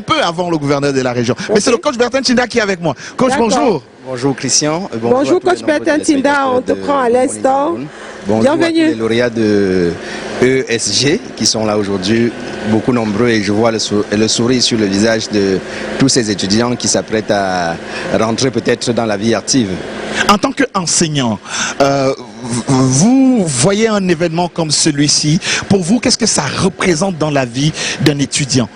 peu avant le gouverneur de la région. Mais c'est le coach Bertin Tinda qui est avec moi. Coach, bonjour. Bonjour Christian. Bonjour coach Bertin Tinda, on te prend à l'instant. Bienvenue. Les lauréats de ESG qui sont là aujourd'hui, beaucoup nombreux, et je vois le sourire sur le visage de tous ces étudiants qui s'apprêtent à rentrer peut-être dans la vie active. En tant qu'enseignant, vous voyez un événement comme celui-ci, pour vous, qu'est-ce que ça représente dans la vie d'un étudiant?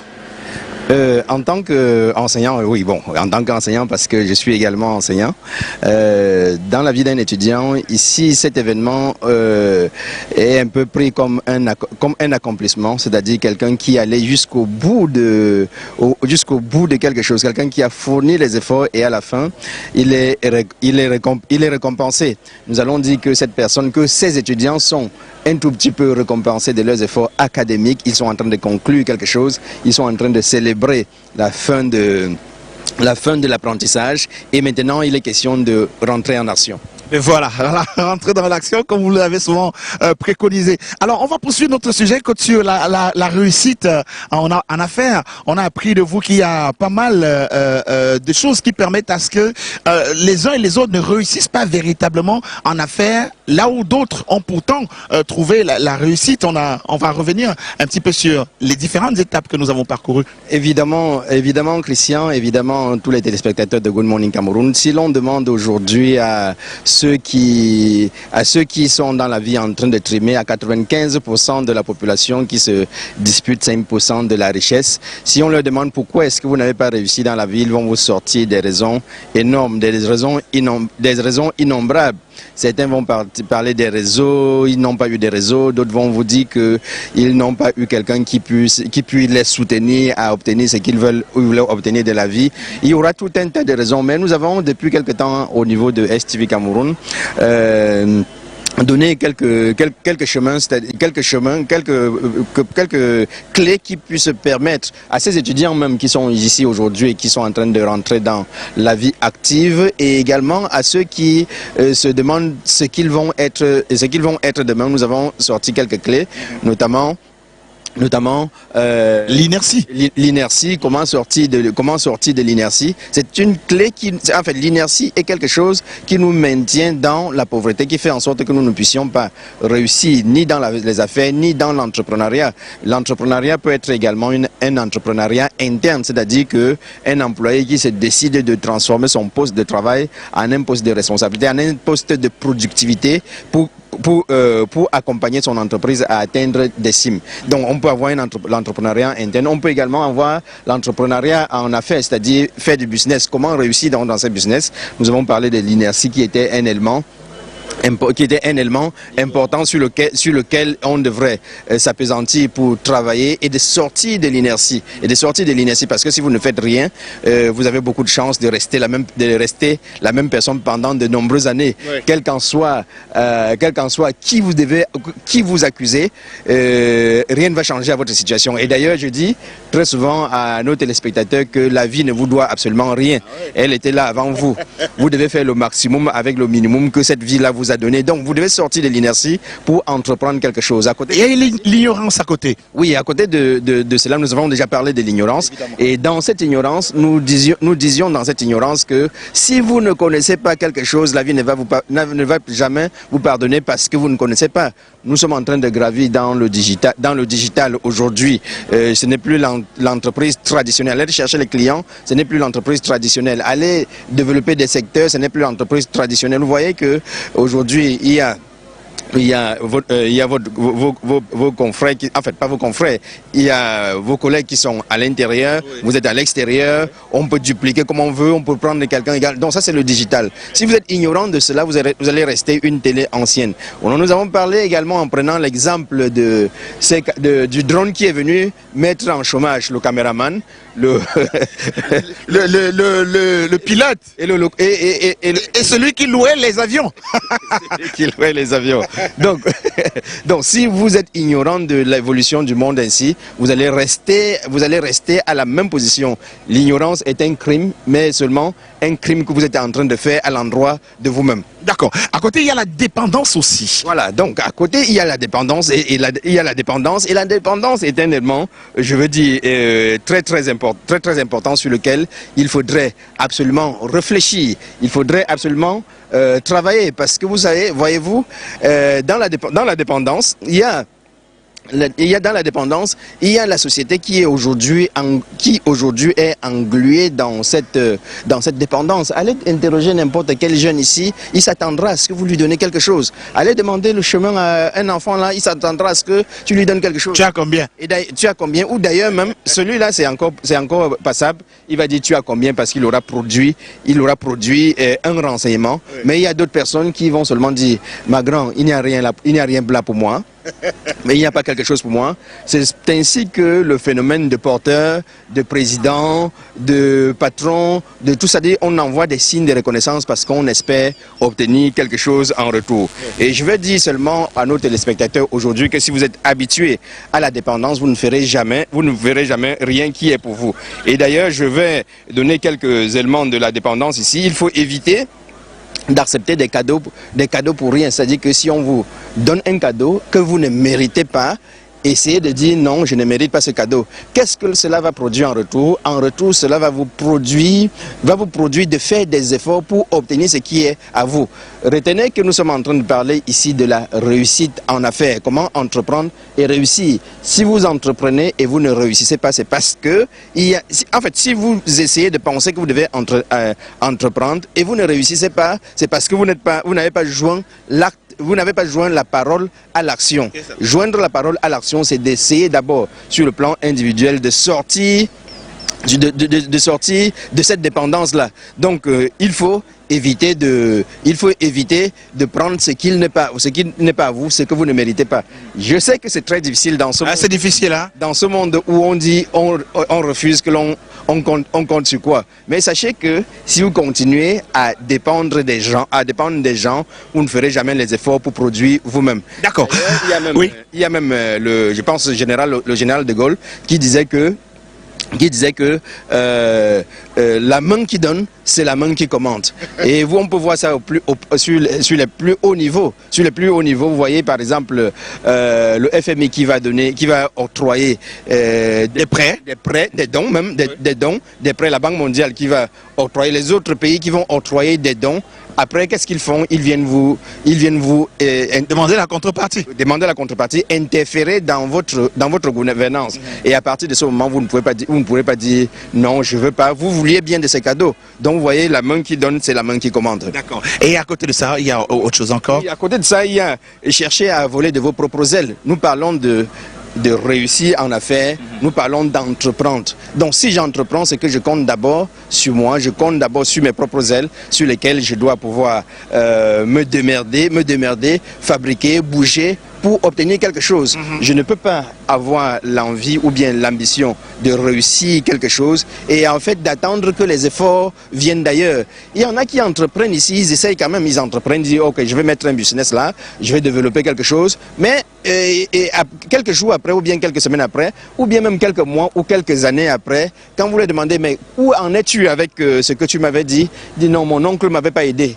En tant qu'enseignant, oui, bon, en tant qu'enseignant, parce que je suis également enseignant, dans la vie d'un étudiant, ici, cet événement est un peu pris comme un accomplissement, c'est-à-dire quelqu'un qui allait jusqu'au bout de quelque chose, quelqu'un qui a fourni les efforts et à la fin, il est récompensé. Nous allons dire que ces étudiants sont un tout petit peu récompensés de leurs efforts académiques. Ils sont en train de conclure quelque chose, ils sont en train de célébrer la fin de l'apprentissage, et maintenant il est question de rentrer en action. Et voilà, rentrer dans l'action comme vous l'avez souvent préconisé. Alors, on va poursuivre notre sujet sur la réussite en affaires. On a appris de vous qu'il y a pas mal de choses qui permettent à ce que les uns et les autres ne réussissent pas véritablement en affaires, là où d'autres ont pourtant trouvé la réussite. On va revenir un petit peu sur les différentes étapes que nous avons parcourues. Évidemment, Christian, évidemment, tous les téléspectateurs de Good Morning Cameroun, si l'on demande aujourd'hui à ceux qui sont dans la vie en train de trimer, à 95% de la population qui se dispute 5% de la richesse, si on leur demande pourquoi est-ce que vous n'avez pas réussi dans la vie, ils vont vous sortir des raisons énormes, des raisons innombrables. Certains vont parler des réseaux, ils n'ont pas eu des réseaux, d'autres vont vous dire qu'ils n'ont pas eu quelqu'un qui puisse les soutenir à obtenir ce qu'ils veulent obtenir de la vie. Il y aura tout un tas de raisons, mais nous avons depuis quelque temps au niveau de STV Cameroun donner quelques chemins, quelques clés qui puissent permettre à ces étudiants même qui sont ici aujourd'hui et qui sont en train de rentrer dans la vie active, et également à ceux qui se demandent ce qu'ils vont être demain. Nous avons sorti quelques clés, notamment l'inertie. L'inertie, comment sortir de l'inertie. C'est une clé l'inertie est quelque chose qui nous maintient dans la pauvreté, qui fait en sorte que nous ne puissions pas réussir ni dans les affaires, ni dans l'entrepreneuriat. L'entrepreneuriat peut être également un entrepreneuriat interne, c'est-à-dire qu'un employé qui se décide de transformer son poste de travail en un poste de responsabilité, en un poste de productivité pour accompagner son entreprise à atteindre des cimes. Donc on peut avoir l'entrepreneuriat interne, on peut également avoir l'entrepreneuriat en affaires, c'est-à-dire faire du business. Comment réussir dans ce business? Nous avons parlé de l'inertie qui était un élément important sur lequel on devrait s'appesantir pour travailler et de sortir de l'inertie. Parce que si vous ne faites rien, vous avez beaucoup de chances de rester la même personne pendant de nombreuses années. Oui. Quel qu'en soit qui vous accusez, rien ne va changer à votre situation. Et d'ailleurs, je dis très souvent à nos téléspectateurs que la vie ne vous doit absolument rien. Elle était là avant vous. Vous devez faire le maximum avec le minimum que cette vie-là vous a donné. Donc vous devez sortir de l'inertie pour entreprendre quelque chose. À côté, il y a l'ignorance à côté. Oui, à côté de cela, nous avons déjà parlé de l'ignorance. Et dans cette ignorance, nous disions dans cette ignorance que si vous ne connaissez pas quelque chose, la vie ne va jamais vous pardonner parce que vous ne connaissez pas. Nous sommes en train de gravir dans le digital aujourd'hui. Ce n'est plus l'entreprise traditionnelle. Aller chercher les clients, ce n'est plus l'entreprise traditionnelle. Aller développer des secteurs, ce n'est plus l'entreprise traditionnelle. Vous voyez que aujourd'hui, il y a vos confrères, pas vos confrères, il y a vos collègues qui sont à l'intérieur, oui. Vous êtes à l'extérieur, on peut dupliquer comme on veut, on peut prendre quelqu'un égal. Donc ça c'est le digital. Si vous êtes ignorant de cela, vous allez rester une télé ancienne. Nous avons parlé également en prenant l'exemple du drone qui est venu mettre en chômage le caméraman, le pilote et celui qui louait les avions. Donc, si vous êtes ignorant de l'évolution du monde ainsi, vous allez rester à la même position. L'ignorance est un crime, mais seulement un crime que vous êtes en train de faire à l'endroit de vous-même. D'accord. À côté, il y a la dépendance aussi. Voilà, donc à côté, il y a la dépendance et la dépendance est un élément, je veux dire, très important sur lequel il faudrait absolument réfléchir, il faudrait absolument travailler parce que vous savez, voyez-vous, dans la dépendance, dans la dépendance, il y a la société qui aujourd'hui est engluée dans cette dépendance. Allez interroger n'importe quel jeune ici, il s'attendra à ce que vous lui donnez quelque chose. Allez demander le chemin à un enfant là, il s'attendra à ce que tu lui donnes quelque chose. Tu as combien? Tu as combien? Ou d'ailleurs même celui-là c'est encore passable. Il va dire tu as combien parce qu'il aura produit un renseignement. Oui. Mais il y a d'autres personnes qui vont seulement dire ma grand, il n'y a rien là pour moi. Mais il n'y a pas quelque chose pour moi. C'est ainsi que le phénomène de porteur, de président, de patron, de tout ça, on envoie des signes de reconnaissance parce qu'on espère obtenir quelque chose en retour. Et je veux dire seulement à nos téléspectateurs aujourd'hui que si vous êtes habitués à la dépendance, vous ne verrez jamais rien qui est pour vous. Et d'ailleurs, je vais donner quelques éléments de la dépendance ici. Il faut éviter d'accepter des cadeaux pour rien. C'est-à-dire que si on vous donne un cadeau que vous ne méritez pas, essayez de dire non, je ne mérite pas ce cadeau. Qu'est-ce que cela va produire en retour? En retour, cela va vous produire de faire des efforts pour obtenir ce qui est à vous. Retenez que nous sommes en train de parler ici de la réussite en affaires. Comment entreprendre et réussir. Si vous entreprenez et vous ne réussissez pas, c'est parce que si vous essayez de penser que vous devez entreprendre et vous ne réussissez pas, c'est parce que vous n'avez pas joint l'acte. Vous n'avez pas joint la parole à l'action. Joindre la parole à l'action, c'est d'essayer d'abord, sur le plan individuel, de sortir de cette dépendance-là. Donc, il faut éviter de prendre ce qui n'est pas à vous, ce que vous ne méritez pas. Je sais que c'est très difficile dans ce monde. C'est difficile, hein? Dans ce monde où on dit, on refuse, que on compte sur quoi. Mais sachez que si vous continuez à dépendre des gens, vous ne ferez jamais les efforts pour produire vous-même. D'accord. Il y a même je pense, le général de Gaulle qui disait que la main qui donne, c'est la main qui commande. Et on peut voir ça sur les plus hauts niveaux. Sur les plus hauts niveaux, vous voyez par exemple le FMI qui va octroyer des prêts, des dons même, des prêts, la Banque mondiale qui va octroyer, les autres pays qui vont octroyer des dons. Après, qu'est-ce qu'ils font? Ils viennent vous demander la contrepartie. Interférer dans votre gouvernance. Et à partir de ce moment, vous ne pourrez pas dire non, je veux pas. Vous vouliez bien de ces cadeaux. Donc, vous voyez, la main qui donne, c'est la main qui commande. D'accord. Et à côté de ça, il y a autre chose encore? Et à côté de ça, il y a chercher à voler de vos propres ailes. Nous parlons de réussir en affaires, nous parlons d'entreprendre. Donc si j'entreprends, c'est que je compte d'abord sur moi, je compte d'abord sur mes propres ailes, sur lesquelles je dois pouvoir me démerder, fabriquer, bouger pour obtenir quelque chose. Je ne peux pas avoir l'envie ou bien l'ambition de réussir quelque chose et en fait d'attendre que les efforts viennent d'ailleurs. Il y en a qui entreprennent ici, ils essayent quand même, ils entreprennent, ils disent ok, je vais mettre un business là, je vais développer quelque chose, mais quelques jours après ou bien quelques semaines après, ou bien même quelques mois ou quelques années après, quand vous leur demandez mais où en es-tu avec ce que tu m'avais dit, il dit non, mon oncle ne m'avait pas aidé.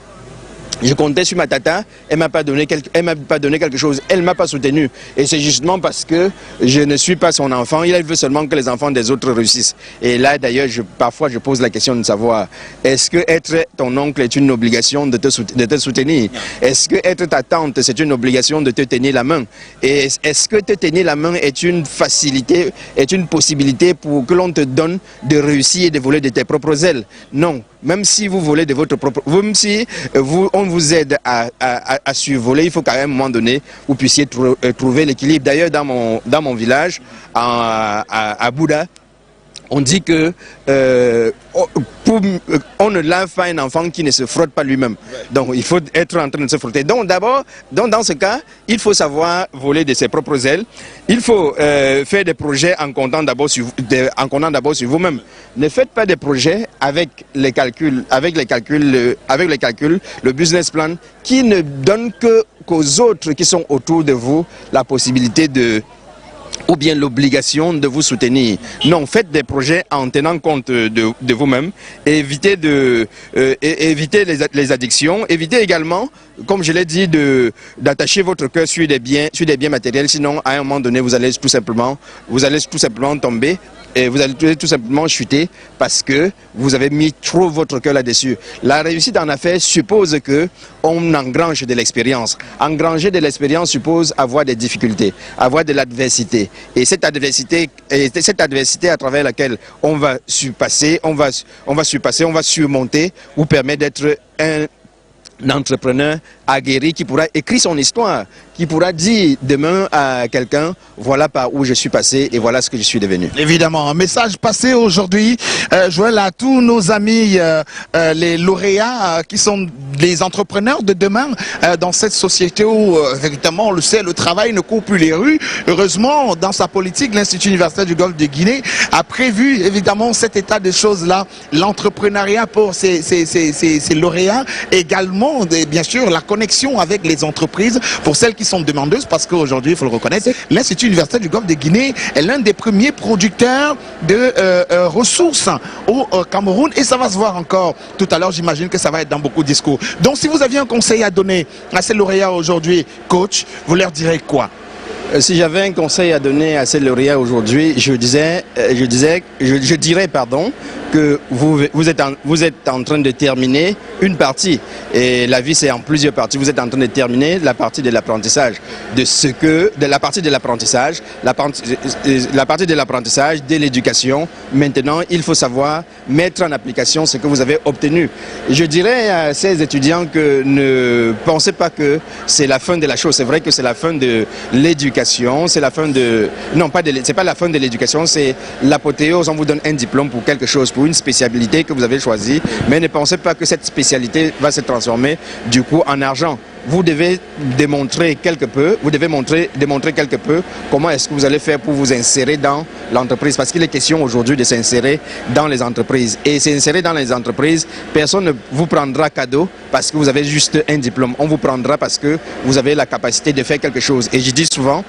Je comptais sur ma tata, elle m'a pas donné quelque chose, elle m'a pas soutenu. Et c'est justement parce que je ne suis pas son enfant, il veut seulement que les enfants des autres réussissent. Et là d'ailleurs, parfois je pose la question de savoir, est-ce que être ton oncle est une obligation de te soutenir? Est-ce que être ta tante, c'est une obligation de te tenir la main? Et est-ce que te tenir la main est une facilité, est une possibilité pour que l'on te donne de réussir et de voler de tes propres ailes? Non. Même si vous volez de votre propre... Même si on vous aide à survoler, il faut qu'à un moment donné, vous puissiez trouver l'équilibre. D'ailleurs, dans mon village, à Bouddha, on dit que on ne lave pas un enfant qui ne se frotte pas lui-même. Donc il faut être en train de se frotter. Donc d'abord, dans ce cas, il faut savoir voler de ses propres ailes. Il faut faire des projets en comptant d'abord sur vous-même. Ne faites pas des projets avec les calculs, le business plan qui ne donne qu'aux autres qui sont autour de vous la possibilité de ou bien l'obligation de vous soutenir. Non, faites des projets en tenant compte de vous-même, évitez les addictions, évitez également, comme je l'ai dit, d'attacher votre cœur sur des biens matériels, sinon à un moment donné vous allez tout simplement tomber. Et vous allez tout simplement chuter parce que vous avez mis trop votre cœur là-dessus. La réussite en affaires suppose que on engrange de l'expérience. Engranger de l'expérience suppose avoir des difficultés, avoir de l'adversité. Et cette adversité à travers laquelle on va surpasser, on va surmonter, vous permet d'être un entrepreneur aguerri qui pourra écrire son histoire, qui pourra dire demain à quelqu'un, voilà par où je suis passé et voilà ce que je suis devenu. Évidemment, un message passé aujourd'hui, Joël, à tous nos amis, les lauréats qui sont les entrepreneurs de demain dans cette société où, véritablement, on le sait, le travail ne court plus les rues. Heureusement, dans sa politique, l'Institut universitaire du Golfe de Guinée a prévu, évidemment, cet état de choses-là, l'entrepreneuriat pour ces lauréats, également, bien sûr, la connexion avec les entreprises pour celles qui sont demandeuses, parce qu'aujourd'hui, il faut le reconnaître, l'Institut universitaire du Golfe de Guinée est l'un des premiers producteurs de ressources au Cameroun, et ça va se voir encore tout à l'heure. J'imagine que ça va être dans beaucoup de discours. Donc, si vous aviez un conseil à donner à ces lauréats aujourd'hui, coach, vous leur direz quoi? Si j'avais un conseil à donner à ces lauréats aujourd'hui, je dirais que vous êtes en train de terminer une partie, et la vie c'est en plusieurs parties. Vous êtes en train de terminer la partie de l'apprentissage, la partie de l'apprentissage, de l'éducation. Maintenant, il faut savoir mettre en application ce que vous avez obtenu. Je dirais à ces étudiants que ne pensez pas que c'est la fin de la chose. C'est vrai que c'est la fin de l'éducation, c'est la fin de... Non, c'est pas la fin de l'éducation, c'est l'apothéose. On vous donne un diplôme pour quelque chose, pour une spécialité que vous avez choisie, mais ne pensez pas que cette spécialité va se transformer du coup en argent. Vous devez démontrer quelque peu, démontrer quelque peu comment est-ce que vous allez faire pour vous insérer dans l'entreprise, parce qu'il est question aujourd'hui de s'insérer dans les entreprises. Et s'insérer dans les entreprises, personne ne vous prendra cadeau parce que vous avez juste un diplôme. On vous prendra parce que vous avez la capacité de faire quelque chose. Et je dis souvent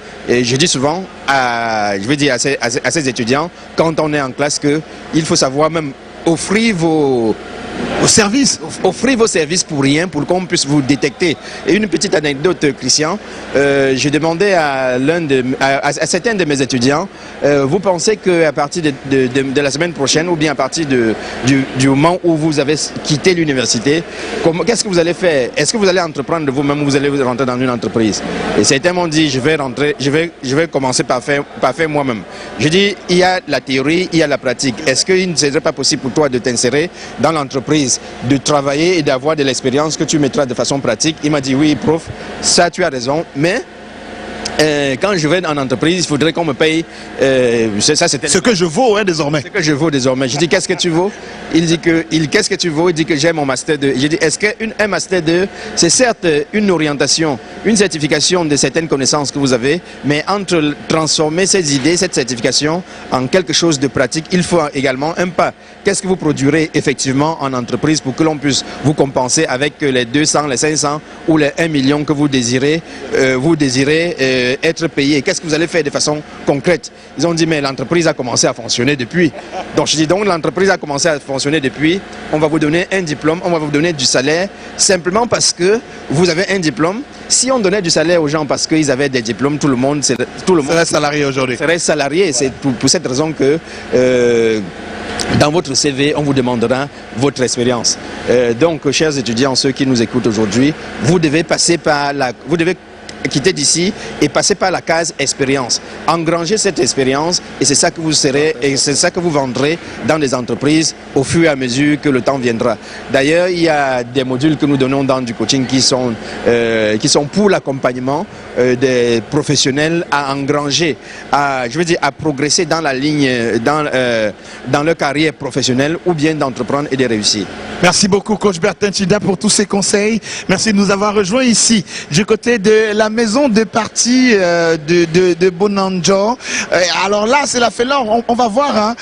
à ces étudiants, quand on est en classe, qu'il faut savoir même offrir vos services pour rien, pour qu'on puisse vous détecter. Et une petite anecdote, Christian, je demandais à certains de mes étudiants, vous pensez qu'à partir de la semaine prochaine, ou bien à partir du moment où vous avez quitté l'université, qu'est-ce que vous allez faire? Est-ce que vous allez entreprendre de vous-même, ou vous allez rentrer dans une entreprise? Et certains m'ont dit, je vais commencer par faire moi-même. Je dis, il y a la théorie, il y a la pratique. Est-ce qu'il ne serait pas possible pour toi de t'insérer dans l'entreprise, de travailler et d'avoir de l'expérience que tu mettras de façon pratique? Il m'a dit, oui, prof, ça tu as raison, mais quand je vais en entreprise, il faudrait qu'on me paye. Ce que je vaux, désormais. Ce que je vaux désormais. Je dis, qu'est-ce que tu vaux? Qu'est-ce que tu vaux? Il dit que j'ai mon master 2. J'ai dit, est-ce qu'un master 2, c'est certes une orientation, une certification de certaines connaissances que vous avez, mais entre transformer ces idées, cette certification, en quelque chose de pratique, il faut également un pas. Qu'est-ce que vous produirez effectivement en entreprise pour que l'on puisse vous compenser avec les 200, les 500 ou les 1 million que vous désirez être payé? Qu'est-ce que vous allez faire de façon concrète? Ils ont dit, mais l'entreprise a commencé à fonctionner depuis. Donc je dis, donc l'entreprise a commencé à fonctionner depuis, on va vous donner un diplôme, on va vous donner du salaire, simplement parce que vous avez un diplôme. Si on donnait du salaire aux gens parce qu'ils avaient des diplômes, tout le monde serait salarié aujourd'hui. Serait salarié. C'est pour cette raison que dans votre CV, on vous demandera votre expérience. Donc, chers étudiants, ceux qui nous écoutent aujourd'hui, vous devez quitter d'ici et passer par la case expérience. Engranger cette expérience, et c'est ça que vous serez, et c'est ça que vous vendrez dans les entreprises au fur et à mesure que le temps viendra. D'ailleurs, il y a des modules que nous donnons dans du coaching qui sont pour l'accompagnement des professionnels à engranger, à progresser dans la ligne, dans leur carrière professionnelle, ou bien d'entreprendre et de réussir. Merci beaucoup, coach Bertin Tchida, pour tous ces conseils. Merci de nous avoir rejoints ici, du côté de la maison de parti de Bonanjo. Alors là, c'est la fêleur. On va voir, hein,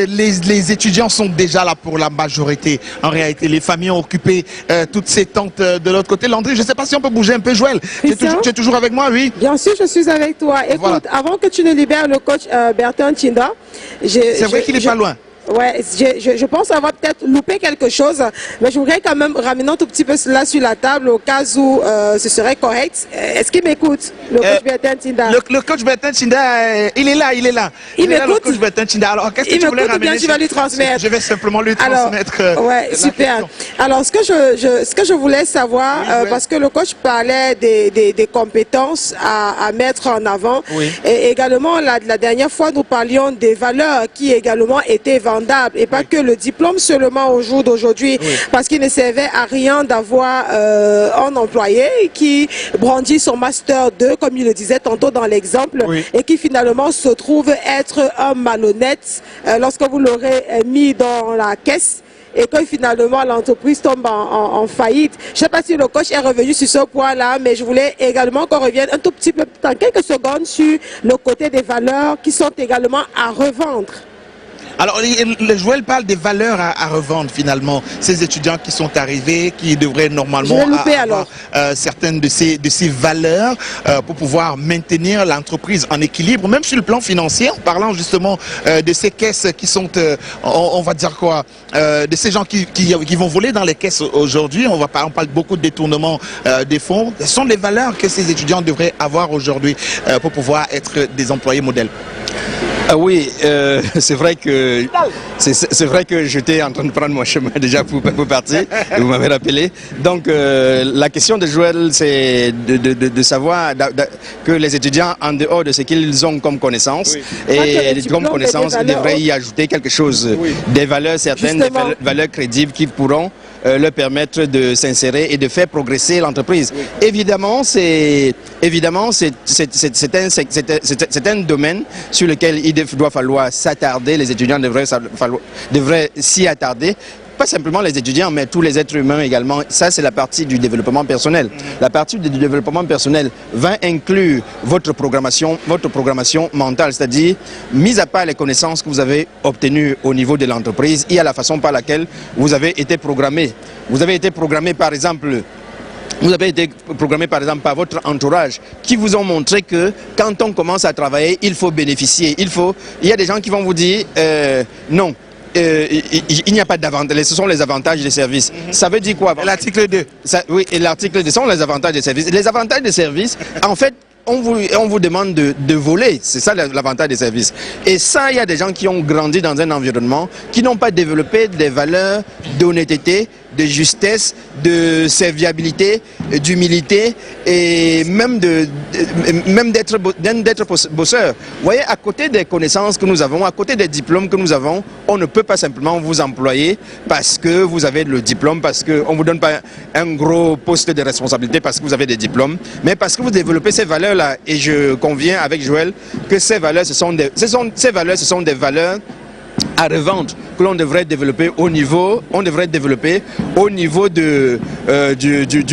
les étudiants sont déjà là pour la majorité. En réalité, les familles ont occupé toutes ces tentes de l'autre côté. Landry, je ne sais pas si on peut bouger un peu, Joël. Tu es toujours avec moi, oui? Bien sûr, je suis avec toi. Écoute, voilà. Avant que tu ne libères le coach Bertrand Tchinda, c'est vrai qu'il n'est pas loin. Ouais, je pense avoir peut-être loupé quelque chose, mais je voudrais quand même ramener un tout petit peu cela sur la table au cas où ce serait correct. Est-ce qu'il m'écoute, le coach Bertrand Tchinda? Le coach Bertrand Tchinda, il est là. Il m'écoute. Le coach Bertrand Tchinda. Alors, qu'est-ce que tu voulais ramener? Bien, tu vas lui transmettre. Je vais simplement lui transmettre. Ouais, super. Alors, ce que je voulais savoir, oui, parce que le coach parlait des compétences à mettre en avant, oui. Et également, la dernière fois, nous parlions des valeurs qui également étaient vendues. Et pas que le diplôme seulement au jour d'aujourd'hui, parce qu'il ne servait à rien d'avoir un employé qui brandit son master 2, comme il le disait tantôt dans l'exemple, et qui finalement se trouve être un malhonnête lorsque vous l'aurez mis dans la caisse et que finalement l'entreprise tombe en faillite. Je ne sais pas si le coach est revenu sur ce point-là, mais je voulais également qu'on revienne un tout petit peu, dans quelques secondes, sur le côté des valeurs qui sont également à revendre. Alors, le Joël parle des valeurs à revendre finalement. Ces étudiants qui sont arrivés, qui devraient normalement avoir certaines de ces valeurs pour pouvoir maintenir l'entreprise en équilibre, même sur le plan financier, en parlant justement de ces caisses qui sont, on va dire quoi, de ces gens qui vont voler dans les caisses aujourd'hui. On parle beaucoup de détournement des fonds. Ce sont les valeurs que ces étudiants devraient avoir aujourd'hui pour pouvoir être des employés modèles. Ah oui, c'est vrai que j'étais en train de prendre mon chemin déjà pour partir, et vous m'avez rappelé. Donc la question de Joël, c'est de savoir que les étudiants, en dehors de ce qu'ils ont comme connaissance, et comme connaissance, ils devraient y ajouter quelque chose, des valeurs certaines, des valeurs crédibles qui pourront leur permettre de s'insérer et de faire progresser l'entreprise. Évidemment, c'est un domaine sur lequel il doit falloir s'attarder, les étudiants devraient s'y attarder. Pas simplement les étudiants, mais tous les êtres humains également. Ça, c'est la partie du développement personnel. La partie du développement personnel va inclure votre programmation mentale, c'est-à-dire, mis à part les connaissances que vous avez obtenues au niveau de l'entreprise, il y a la façon par laquelle vous avez été programmé. Vous avez été programmé, par exemple, par votre entourage qui vous ont montré que quand on commence à travailler, il faut bénéficier. Il y a des gens qui vont vous dire non. Il n'y a pas d'avantages, ce sont les avantages des services. Ça veut dire quoi? L'article 2. Oui, et l'article 2 sont les avantages des services. Les avantages des services, en fait, on vous demande de voler, c'est ça l'avantage des services. Et ça, il y a des gens qui ont grandi dans un environnement, qui n'ont pas développé des valeurs d'honnêteté, de justesse, de serviabilité, d'humilité et même d'être bosseur. Vous voyez, à côté des connaissances que nous avons, à côté des diplômes que nous avons, on ne peut pas simplement vous employer parce que vous avez le diplôme, parce qu'on ne vous donne pas un gros poste de responsabilité parce que vous avez des diplômes, mais parce que vous développez ces valeurs-là. Et je conviens avec Joël que ces valeurs, ce sont des valeurs à revendre que l'on devrait développer au niveau, du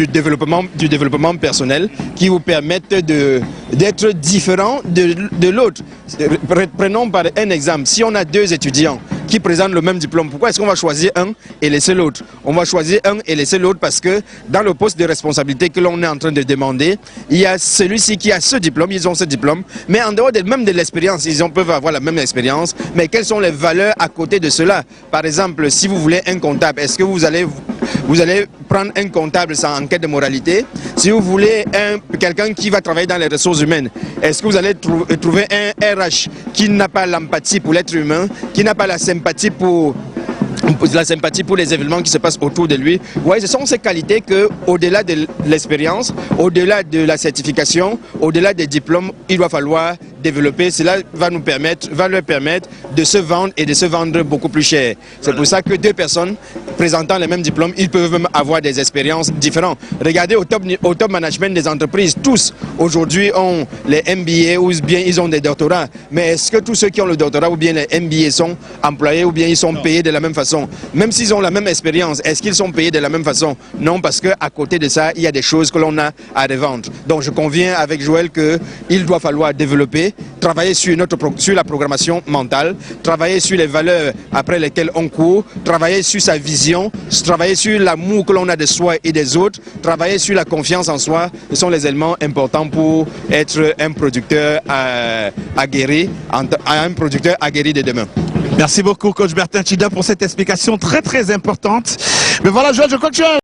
développement personnel qui vous permettent d'être différent de l'autre. Prenons par un exemple, si on a deux étudiants qui présentent le même diplôme, pourquoi est-ce qu'on va choisir un et laisser l'autre? On va choisir un et laisser l'autre parce que dans le poste de responsabilité que l'on est en train de demander, il y a celui-ci qui a ce diplôme, ils ont ce diplôme, mais en dehors même de l'expérience, peuvent avoir la même expérience, mais quelles sont les valeurs à côté de cela? Par exemple, si vous voulez un comptable, est-ce que vous allez prendre un comptable sans enquête de moralité? Si vous voulez quelqu'un qui va travailler dans les ressources humaines, est-ce que vous allez trouver un RH qui n'a pas l'empathie pour l'être humain, qui n'a pas la sympathie pour les événements qui se passent autour de lui? Ouais, ce sont ces qualités que, au-delà de l'expérience, au-delà de la certification, au-delà des diplômes, il va falloir développer, cela va leur permettre de se vendre et de se vendre beaucoup plus cher. C'est pour ça que deux personnes présentant les mêmes diplômes, ils peuvent même avoir des expériences différentes. Regardez au top management des entreprises, tous aujourd'hui ont les MBA ou bien ils ont des doctorats. Mais est-ce que tous ceux qui ont le doctorat ou bien les MBA sont employés ou bien ils sont payés de la même façon? Même s'ils ont la même expérience, est-ce qu'ils sont payés de la même façon? Non, parce qu'à côté de ça, il y a des choses que l'on a à revendre. Donc je conviens avec Joël qu'il doit falloir développer, travailler sur la programmation mentale, travailler sur les valeurs après lesquelles on court, travailler sur sa vision, travailler sur l'amour que l'on a de soi et des autres, travailler sur la confiance en soi. Ce sont les éléments importants pour être un producteur aguerri, un producteur aguerri de demain. Merci beaucoup, coach Bertin Chida, pour cette explication très très importante. Mais voilà, Joël, je crois que tu as